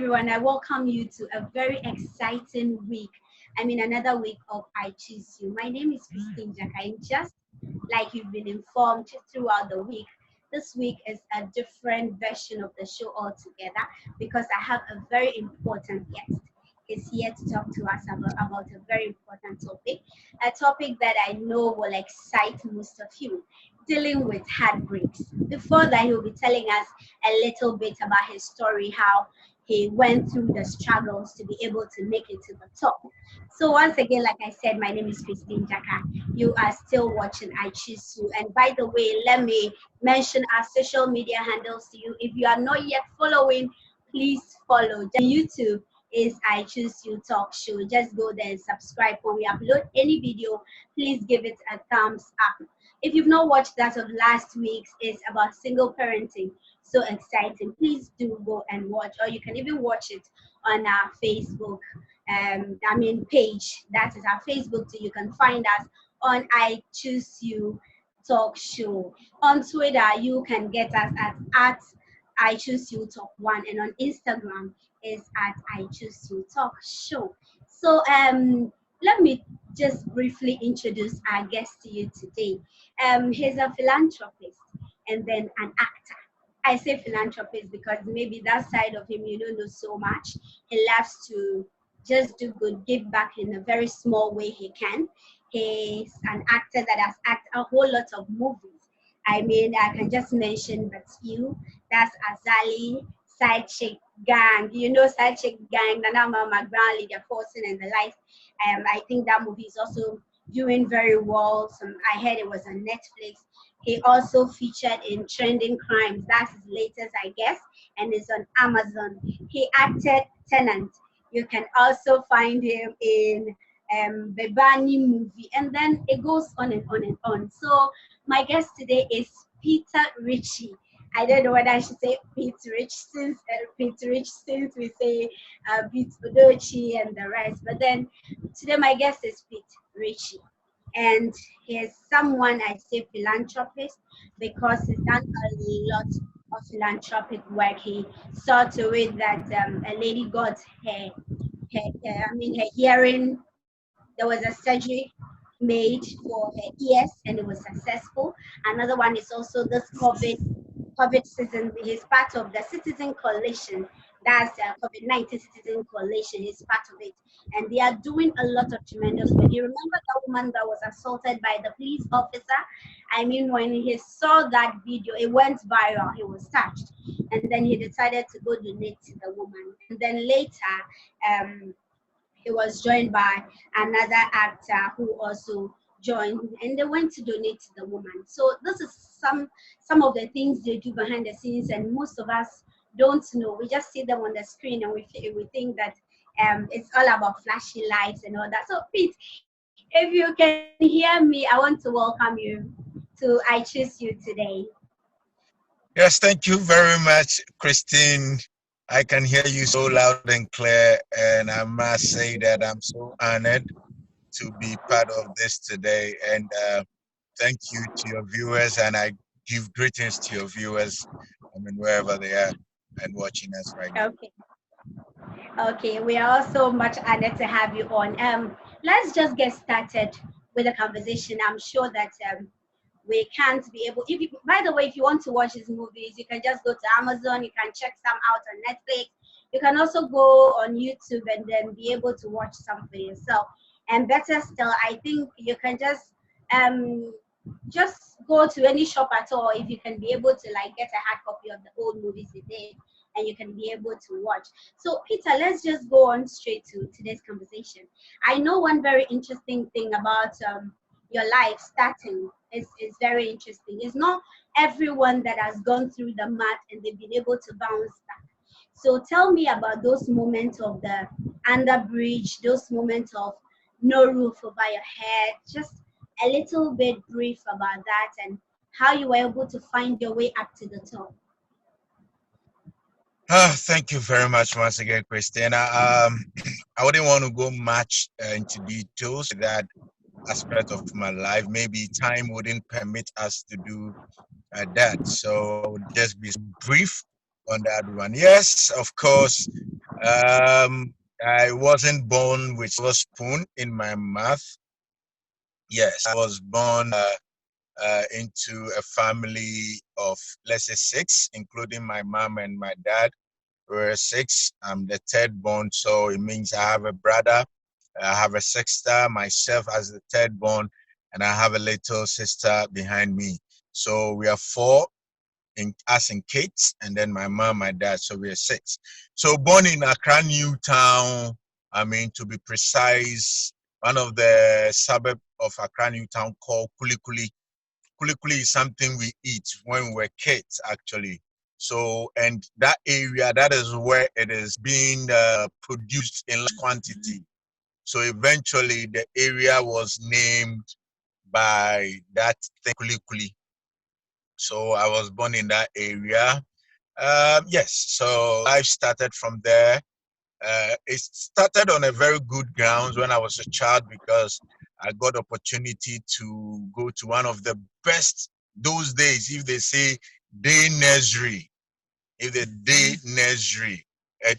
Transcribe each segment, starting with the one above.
everyone. I welcome you to a very exciting week. Another week of I Choose You. My name is Christine Jaka, and just like you've been informed throughout the week, this week is a different version of the show altogether because I have a very important guest. Is here to talk to us about a very important topic, a topic that I know will excite most of you, dealing with heartbreaks. Before that, he'll be telling us a little bit about his story, how he went through the struggles to be able to make it to the top. So once again, like I said, my name is Christine Jaka. You are still watching I Choose You. And by the way, let me mention our social media handles to you. If you are not yet following, please follow. YouTube is I Choose You Talk Show. Just go there and subscribe. When we upload any video, please give it a thumbs up. If you've not watched that of last week's, it's about single parenting. So exciting. Please do go and watch, or you can even watch it on our Facebook page. That is our Facebook too. You can find us on I Choose You Talk Show. On Twitter, you can get us at I Choose You Talk One, and on Instagram is at I Choose You Talk Show. So let me just briefly introduce our guest to you today. He's a philanthropist and then an actor. I say philanthropist because maybe that side of him you don't know so much. He loves to just do good, give back in a very small way he can. He's an actor that has acted a whole lot of movies. I can just mention but few. That's Azali, Side Chick Gang. You know Side Chick Gang, Nana Mama, Brown, Lydia Forson, and the like. I think that movie is also doing very well. I heard it was on Netflix. He also featured in Trending Crimes. That's his latest, I guess, and it's on Amazon. He acted Tenant. You can also find him in Bebani movie, and then it goes on and on and on. So my guest today is Peter Ritchie. I don't know whether I should say Pete Rich since we say Pete Udochi and the rest. But then today my guest is Pete Ritchie. And he's someone I say philanthropist because he's done a lot of philanthropic work. He saw to it that a lady got her hearing. There was a surgery made for her ears and it was successful. Another one is also this COVID season. He's part of the Citizen Coalition. That's COVID-19 Citizen Coalition. He's part of it. And they are doing a lot of tremendous work. You remember that woman that was assaulted by the police officer? When he saw that video, it went viral. He was touched. And then he decided to go donate to the woman. And then later, he was joined by another actor who also joined, and they went to donate to the woman. So this is some of the things they do behind the scenes, and most of us don't know. We just see them on the screen and we think that it's all about flashy lights and all that. So Pete, if you can hear me, I want to welcome you to I Choose You today. Yes, thank you very much, Christine. I can hear you so loud and clear, and I must say that I'm so honored to be part of this today. And thank you to your viewers, and I give greetings to your viewers, wherever they are and watching us right now. Okay, we are also much honored to have you on. Let's just get started with the conversation. I'm sure that we can't be able. By the way, if you want to watch these movies, you can just go to Amazon. You can check some out on Netflix. You can also go on YouTube and then be able to watch some for yourself. And better still, I think you can just go to any shop at all if you can be able to get a hard copy of the old movies they did, and you can be able to watch. So Peter, let's just go on straight to today's conversation. I know one very interesting thing about your life starting is very interesting. It's not everyone that has gone through the mud and they've been able to bounce back. So tell me about those moments of the underbridge, those moments of no roof over your head, just a little bit brief about that and how you were able to find your way up to the top. Thank you very much once again, Christina. I wouldn't want to go much into details of that aspect of my life. Maybe time wouldn't permit us to do that. So I would just be brief on that one. Yes, of course, I wasn't born with a spoon in my mouth. Yes, I was born into a family of, let's say, six, including my mom and my dad. We're six. I'm the third born, so it means I have a brother, I have a sister, myself as the third born, and I have a little sister behind me. So we are four, in us in kids, and then my mom, my dad. So we are six. So born in Accra, New Town. I mean, to be precise, one of the suburb of Accra, New Town called Kulikuli. Kulikuli is something we eat when we're kids, actually. So, and that area, that is where it is being produced in large quantity. So eventually the area was named by that thing, Kulikuli. So I was born in that area. Yes, so life started from there. It started on a very good grounds when I was a child because I got opportunity to go to one of the best those days. If they say day nursery, if the day nursery at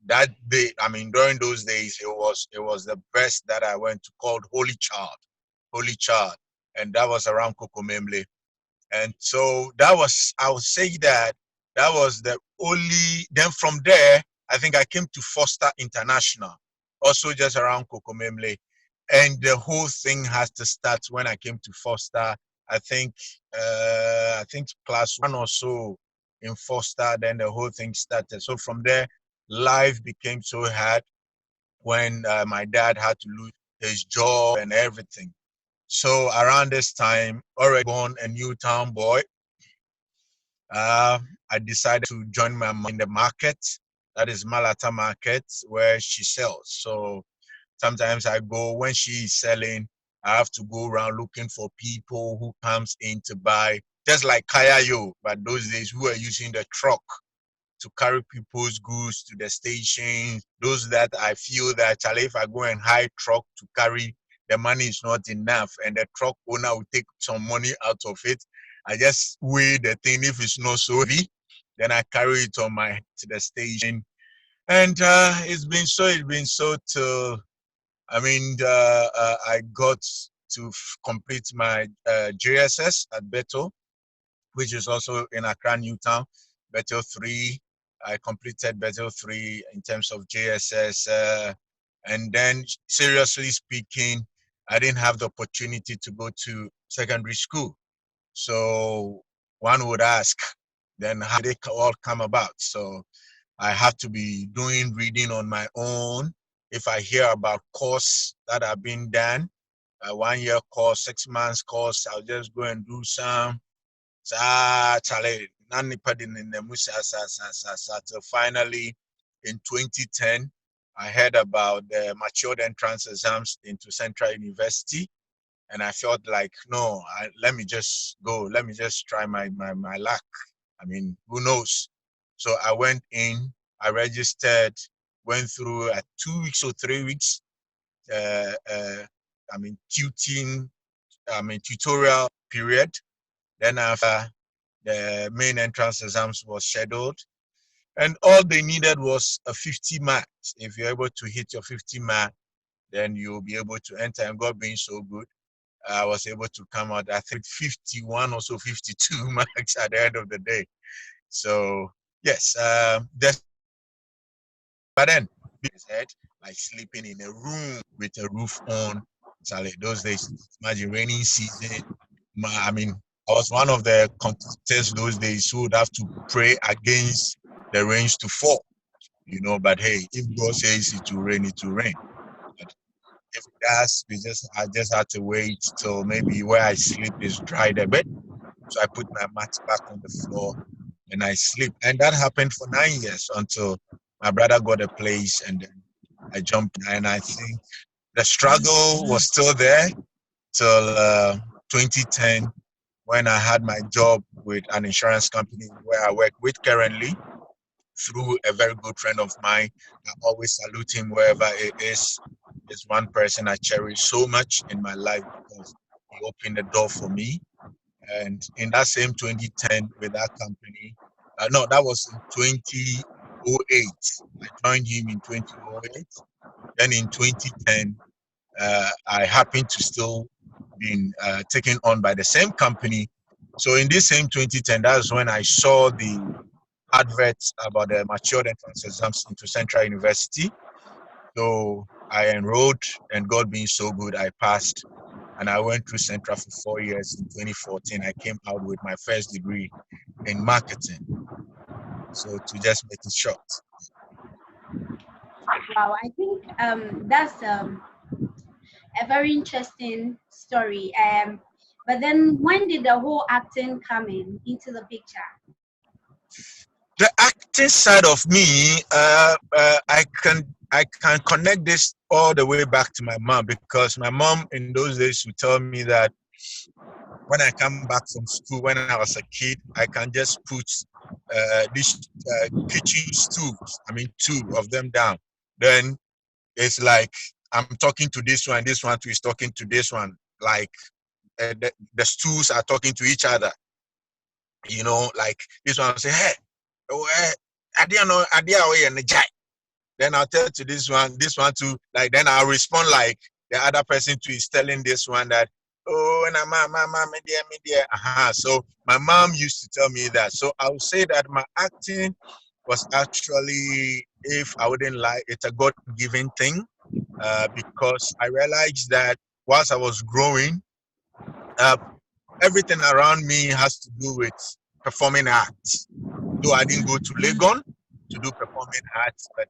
that day, I mean during those days it was the best that I went to called Holy Child, and that was around Kokomemle. And so that was, I would say that was the only, then from there, I think I came to Foster International, also just around Kokomemle. And the whole thing has to start when I came to Foster. I think, class one or so in Foster, then the whole thing started. So from there, life became so hard when my dad had to lose his job and everything. So around this time, already born a new town boy, uh, I decided to join my mom in the market. That is Malata Market, where she sells. So sometimes I go when she is selling. I have to go around looking for people who comes in to buy, just like Kayayo, but those days we were using the truck to carry people's goods to the station. Those that I feel that if I go and hire truck to carry, the money is not enough, and the truck owner will take some money out of it. I just weigh the thing. If it's not so heavy, then I carry it on my to the station. And it's been so till I mean I got to complete my JSS at Beto, which is also in Accra, Newtown, Bethel 3. I completed Bethel 3 in terms of JSS. And then, seriously speaking, I didn't have the opportunity to go to secondary school. So one would ask, then how did it all come about? So I have to be doing reading on my own. If I hear about course that have been done, a 1 year course, 6 months course, I'll just go and do some. Chale, in the Musa. So finally, in 2010, I heard about the matured entrance exams into Central University, and I felt like, no, let me just go. Let me just try my luck. I mean, who knows? So I went in, I registered, went through a 2 weeks or 3 weeks, uh, uh, tutorial period. Then after the main entrance exams was scheduled, and all they needed was a 50 marks. If you're able to hit your 50 mark, then you'll be able to enter. And God being so good, I was able to come out, I think 51 or so 52 marks at the end of the day. So yes, but then his head like sleeping in a room with a roof on. Charlie, those days, imagine raining season. I mean, I was one of the contestants those days who would have to pray against the rains to fall, But hey, if God says it will rain, it will rain. But if it does, I just had to wait till maybe where I sleep is dried a bit. So I put my mat back on the floor and I sleep. And that happened for 9 years until my brother got a place, and then I jumped. And I think the struggle was still there till 2010 when I had my job with an insurance company where I work with currently through a very good friend of mine. I always salute him wherever it is. It's one person I cherish so much in my life because he opened the door for me. And in that same 2010 with that company, no, that was in 2009. 2008. I joined him in 2008. Then in 2010, I happened to still been taken on by the same company. So in this same 2010, that's when I saw the adverts about the matured entrance exams into Central University. So I enrolled, and God being so good, I passed. And I went through Central for 4 years. In 2014, I came out with my first degree in marketing. So to just make it short. Wow, I think that's a very interesting story. But then when did the whole acting come in into the picture? The acting side of me, I can connect this all the way back to my mom, because my mom in those days would tell me that when I come back from school when I was a kid, I can just put these kitchen stools, I mean, two of them down. Then it's like I'm talking to this one too is talking to this one, like the stools are talking to each other. Like this one will say, hey, oh, I didn't know, I didn't know, then I'll tell to this one too, like then I'll respond like the other person too is telling this one that, oh, and my dear. So my mom used to tell me that. So I would say that my acting was actually, if I wouldn't lie, it's a God-given thing, because I realized that whilst I was growing, uh, everything around me has to do with performing arts. Though I didn't go to Legon to do performing arts, but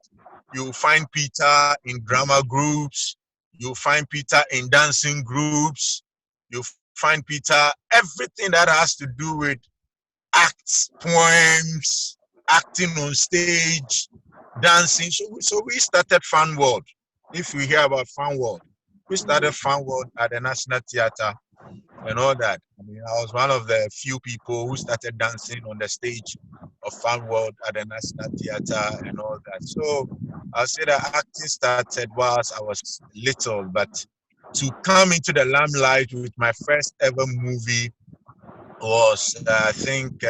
you'll find Peter in drama groups, you'll find Peter in dancing groups, you'll find Peter everything that has to do with acts, poems, acting on stage, dancing. So we started Fun World. If you hear about Fun World, we started Fun World at the National Theatre and all that. I mean, I was one of the few people who started dancing on the stage of Fun World at the National Theatre and all that. So I'll say that acting started whilst I was little, but to come into the limelight with my first ever movie was, I think,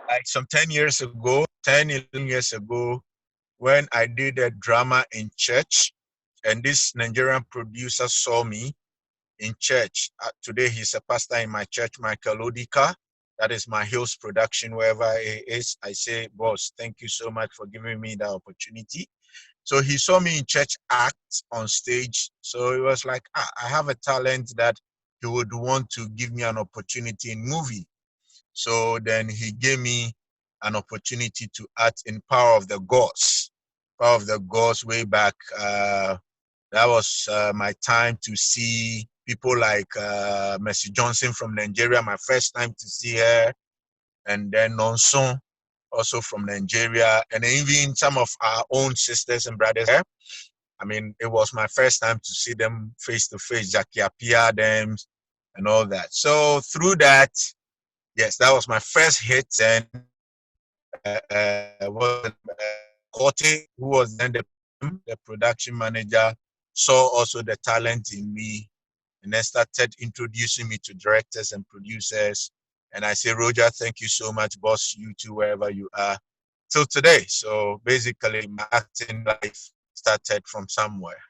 like some 10 years ago, 10, 11 years ago, when I did a drama in church, and this Nigerian producer saw me in church. Today, he's a pastor in my church, Michael Odika. That is my Hills production, wherever he is. I say, boss, thank you so much for giving me that opportunity. So he saw me in church act on stage. So he was like, I have a talent that he would want to give me an opportunity in movie. So then he gave me an opportunity to act in Power of the Gods. Power of the Gods way back. That was my time to see people like Mercy Johnson from Nigeria, my first time to see her, and then Nonson, also from Nigeria, and even some of our own sisters and brothers here. I mean, it was my first time to see them face to face, Jackie Appiah, them, and all that. So through that, yes, that was my first hit, and was Corte, who was then the production manager, saw also the talent in me, and then started introducing me to directors and producers. And I say, Roger, thank you so much, boss, you too, wherever you are, till today. So basically, my acting life started from somewhere.